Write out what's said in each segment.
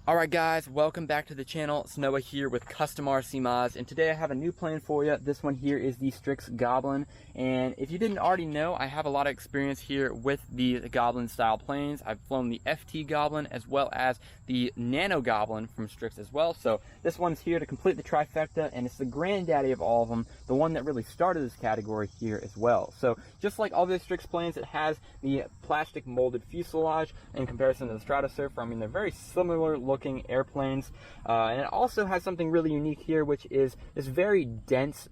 Alright guys, welcome back to the channel. It's Noah here with CustomRCMods, and today I have a new plane for you. This one here is the Strix Goblin, and if you didn't already know, I have a lot of experience here with the Goblin style planes. I've flown the FT Goblin as well as the Nano Goblin from Strix as well, so this one's here to complete the trifecta, and it's the granddaddy of all of them, the one that really started this category here as well. So just like all the Strix planes, it has the plastic molded fuselage in comparison to the Stratosurfer. I mean, they're very similar looking airplanes, and it also has something really unique here, which is this very dense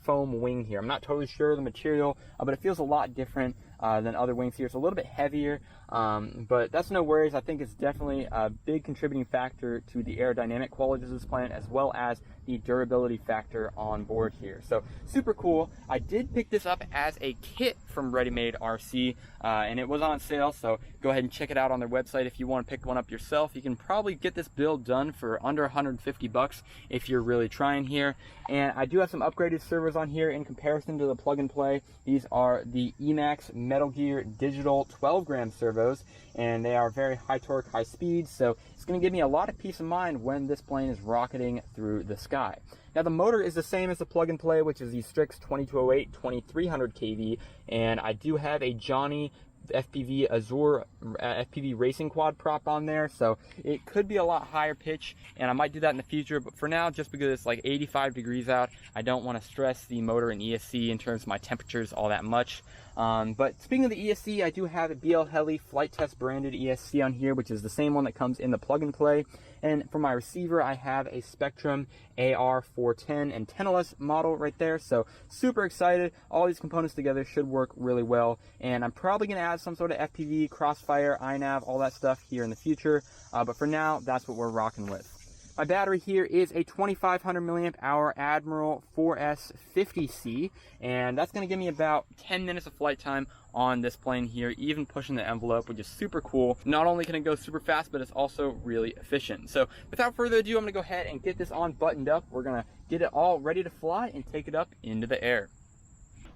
foam wing here. I'm not totally sure of the material, but it feels a lot different than other wings here. It's a little bit heavier, but that's no worries. I think it's definitely a big contributing factor to the aerodynamic qualities of this plane, as well as the durability factor on board here. So super cool. I did pick this up as a kit from Ready Made RC, and it was on sale, so go ahead and check it out on their website if you want to pick one up yourself. You can probably get this build done for under 150 bucks if you're really trying here. And I do have some upgraded servos on here in comparison to the plug and play. These are the Emax Metal Gear Digital 12-gram servos, and they are very high torque, high speed, so it's going to give me a lot of peace of mind when this plane is rocketing through the sky. Now the motor is the same as the plug and play, which is the Strix 2208 2300 kV, and I do have a Johnny FPV Azure FPV racing quad prop on there, so it could be a lot higher pitch, and I might do that in the future, but for now, just because it's like 85 degrees out, I don't want to stress the motor and ESC in terms of my temperatures all that much. But speaking of the ESC, I do have a BL Heli Flight Test branded ESC on here, which is the same one that comes in the plug and play. And for my receiver, I have a Spectrum AR410 antennaless model right there, so super excited. All these components together should work really well, and I'm probably going to add some sort of FPV, Crossfire, iNav, all that stuff here in the future, but for now, that's what we're rocking with. My battery here is a 2500 milliamp hour Admiral 4S50C, and that's going to give me about 10 minutes of flight time on this plane here, even pushing the envelope, which is super cool. Not only can it go super fast, but it's also really efficient. So without further ado, I'm going to go ahead and get this on buttoned up. We're going to get it all ready to fly and take it up into the air.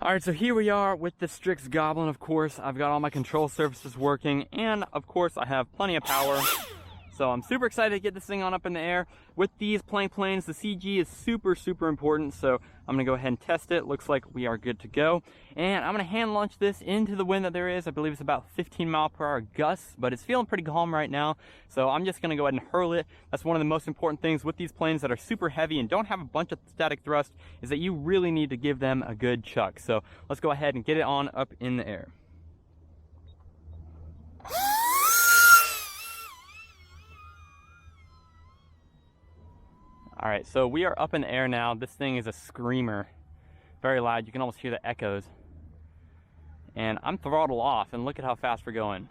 Alright, so here we are with the Strix Goblin. Of course, I've got all my control surfaces working, and of course I have plenty of power. So I'm super excited to get this thing on up in the air. With these planes, the CG is super important, so I'm gonna go ahead and test it. Looks like we are good to go. And I'm gonna hand launch this into the wind that there is. I believe it's about 15 mile per hour gusts, but it's feeling pretty calm right now. So I'm just gonna go ahead and hurl it. That's one of the most important things with these planes that are super heavy and don't have a bunch of static thrust, is that you really need to give them a good chuck. So let's go ahead and get it on up in the air. All right, so we are up in the air now. This thing is a screamer, very loud. You can almost hear the echoes. And I'm throttle off, and look at how fast we're going.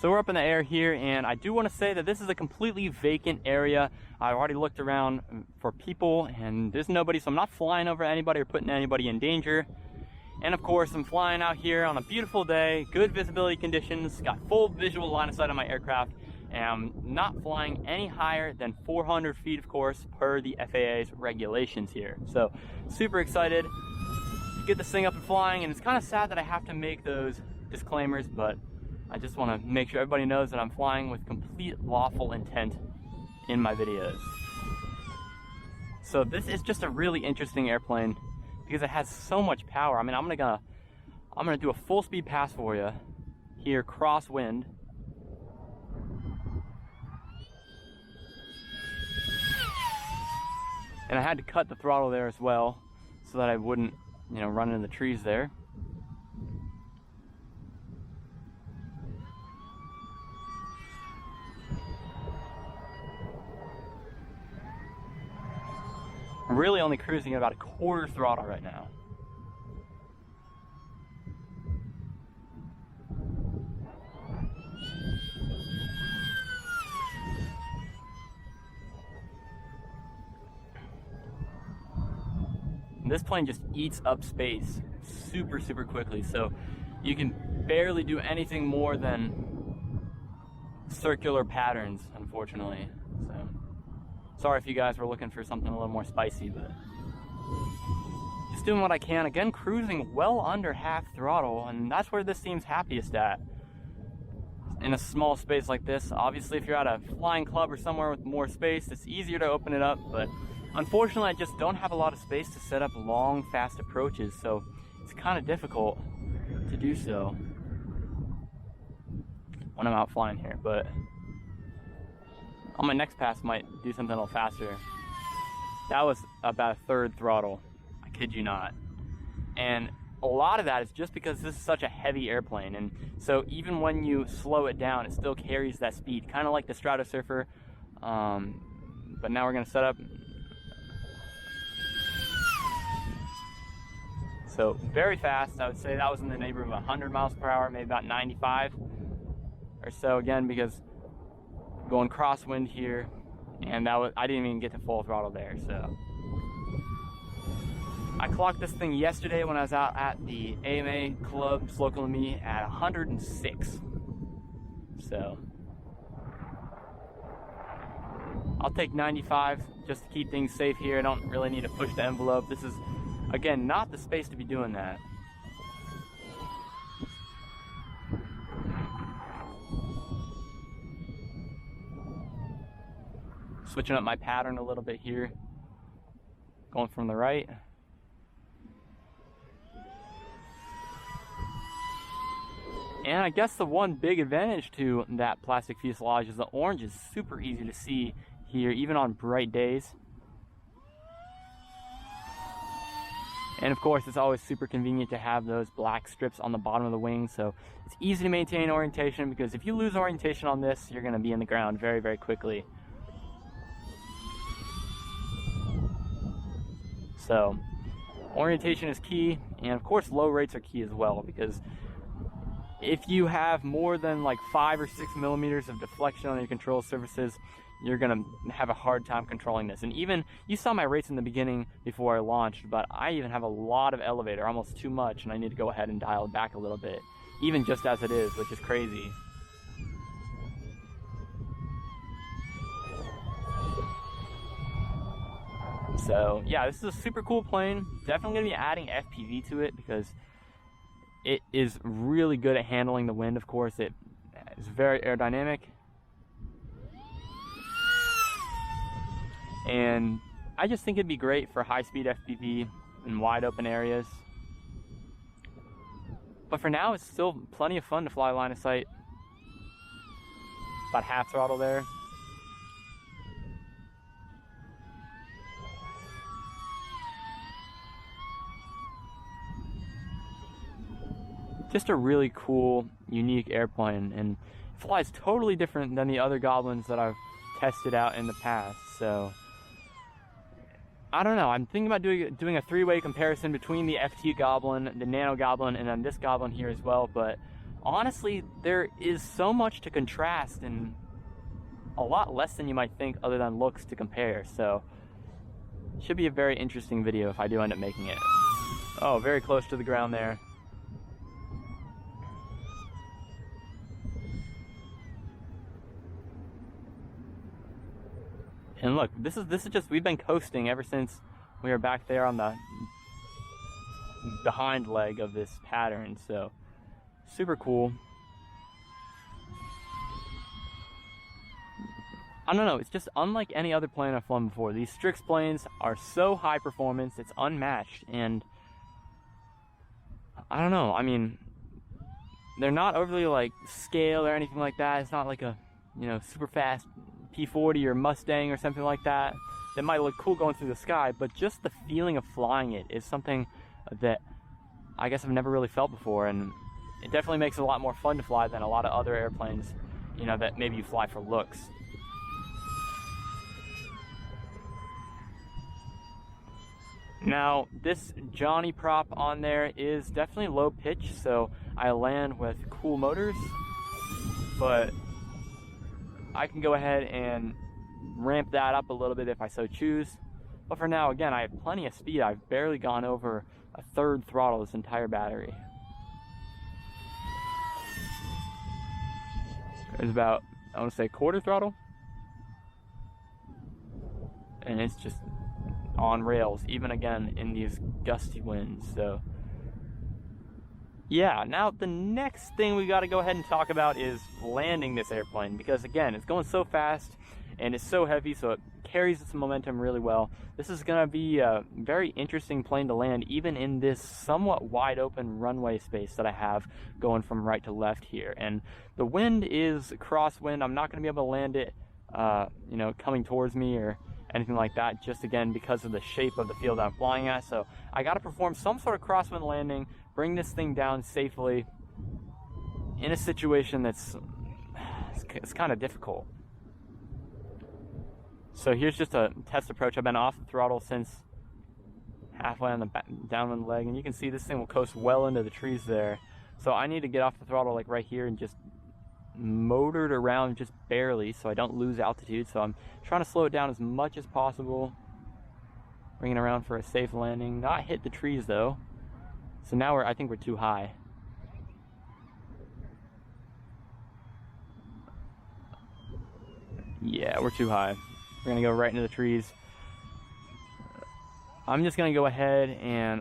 So we're up in the air here, and I do want to say that this is a completely vacant area. I've already looked around for people, and there's nobody, so I'm not flying over anybody or putting anybody in danger. And of course, I'm flying out here on a beautiful day, good visibility conditions, got full visual line of sight on my aircraft, and I'm not flying any higher than 400 feet, of course, per the FAA's regulations here. So super excited to get this thing up and flying, and it's kind of sad that I have to make those disclaimers, but I just want to make sure everybody knows that I'm flying with complete lawful intent in my videos. So this is just a really interesting airplane because it has so much power. I mean, I'm gonna do a full speed pass for you here, crosswind. And I had to cut the throttle there as well so that I wouldn't, run into the trees there. I'm really only cruising at about a quarter throttle right now. This plane just eats up space super quickly, so you can barely do anything more than circular patterns, unfortunately. So sorry if you guys were looking for something a little more spicy, but just doing what I can. Again, cruising well under half throttle, and that's where this seems happiest at. in a small space like this. Obviously, if you're at a flying club or somewhere with more space, it's easier to open it up, but unfortunately, I just don't have a lot of space to set up long, fast approaches, so it's kind of difficult to do so when I'm out flying here. But on my next pass, might do something a little faster. That was about a third throttle, I kid you not. And a lot of that is just because this is such a heavy airplane, and so even when you slow it down, it still carries that speed, kind of like the Stratosurfer. But now we're gonna set up. So very fast. I would say that was in the neighborhood of 100 miles per hour, maybe about 95 or so, again, because going crosswind here, and that was, I didn't even get to full throttle there. So I clocked this thing yesterday when I was out at the AMA club local to me at 106. So I'll take 95 just to keep things safe here. I don't really need to push the envelope. This is, again, not the space to be doing that. Switching up my pattern a little bit here. Going from the right. And I guess the one big advantage to that plastic fuselage is the orange is super easy to see here, even on bright days. And of course, it's always super convenient to have those black strips on the bottom of the wing, so it's easy to maintain orientation, because if you lose orientation on this, you're going to be in the ground very, very quickly. So orientation is key, and of course low rates are key as well, because if you have more than like 5 or 6 millimeters of deflection on your control surfaces, you're gonna have a hard time controlling this. And even, you saw my rates in the beginning before I launched, but I even have a lot of elevator, almost too much, and I need to go ahead and dial it back a little bit, even just as it is, which is crazy. So yeah, this is a super cool plane. Definitely gonna be adding FPV to it, because it is really good at handling the wind. Of course, it is very aerodynamic, and I just think it'd be great for high-speed FPV in wide open areas. But for now, it's still plenty of fun to fly line of sight. About half throttle there. Just a really cool, unique airplane, and it flies totally different than the other Goblins that I've tested out in the past. So I don't know, I'm thinking about doing a three-way comparison between the FT Goblin, the Nano Goblin, and then this Goblin here as well. But honestly, there is so much to contrast, and a lot less than you might think other than looks to compare. So it should be a very interesting video if I do end up making it. Oh, very close to the ground there. And look, this is just, we've been coasting ever since we were back there on the behind leg of this pattern. So super cool. I don't know, it's just unlike any other plane I've flown before. These Strix planes are so high performance, it's unmatched. And I don't know, I mean, they're not overly like scale or anything like that. It's not like a, you know, super fast P40 or Mustang or something like that that might look cool going through the sky, but just the feeling of flying it is something that I guess I've never really felt before, and it definitely makes it a lot more fun to fly than a lot of other airplanes, you know, that maybe you fly for looks. Now, this Johnny prop on there is definitely low pitch, so I land with cool motors, but I can go ahead and ramp that up a little bit if I so choose. But for now, again, I have plenty of speed. I've barely gone over a third throttle this entire battery. There's about, I want to say, quarter throttle. And it's just on rails, even again in these gusty winds. So yeah, now the next thing we got to go ahead and talk about is landing this airplane, because again, it's going so fast and it's so heavy, so it carries its momentum really well. This is going to be a very interesting plane to land, even in this somewhat wide open runway space that I have going from right to left here. And the wind is crosswind. I'm not going to be able to land it you know, coming towards me or anything like that, just again because of the shape of the field I'm flying at. So I got to perform some sort of crosswind landing, bring this thing down safely in a situation that's it's kind of difficult. So here's just a test approach. I've been off the throttle since halfway on the downwind leg, and you can see this thing will coast well into the trees there. So I need to get off the throttle like right here and just motor it around just barely so I don't lose altitude. So I'm trying to slow it down as much as possible, bring it around for a safe landing, not hit the trees though. So now I think we're too high. Yeah, we're too high. We're gonna go right into the trees. I'm just gonna go ahead and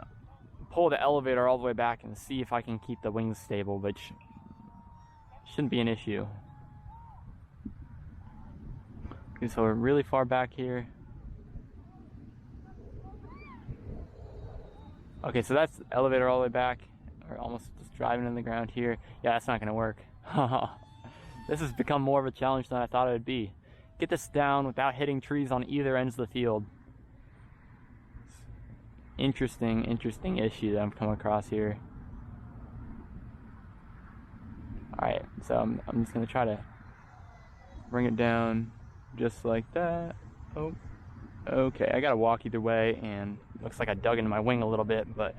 pull the elevator all the way back and see if I can keep the wings stable, which shouldn't be an issue. Okay, so we're really far back here. Okay, so that's the elevator all the way back. We're almost just driving in the ground here. Yeah, that's not gonna work. This has become more of a challenge than I thought it would be. Get this down without hitting trees on either ends of the field. Interesting issue that I'm coming across here. Alright, so I'm just gonna try to bring it down just like that. Oh, okay, I gotta walk either way, and looks like I dug into my wing a little bit, but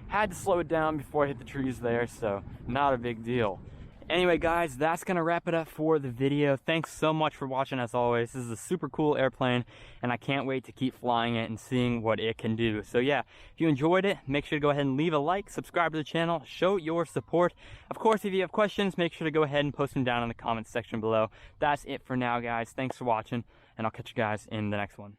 had to slow it down before I hit the trees there, so not a big deal. Anyway guys, that's gonna wrap it up for the video. Thanks so much for watching as always. This is a super cool airplane and I can't wait to keep flying it and seeing what it can do. So yeah, if you enjoyed it, make sure to go ahead and leave a like, subscribe to the channel, show your support. Of course, if you have questions, make sure to go ahead and post them down in the comments section below. That's it for now guys. Thanks for watching, and I'll catch you guys in the next one.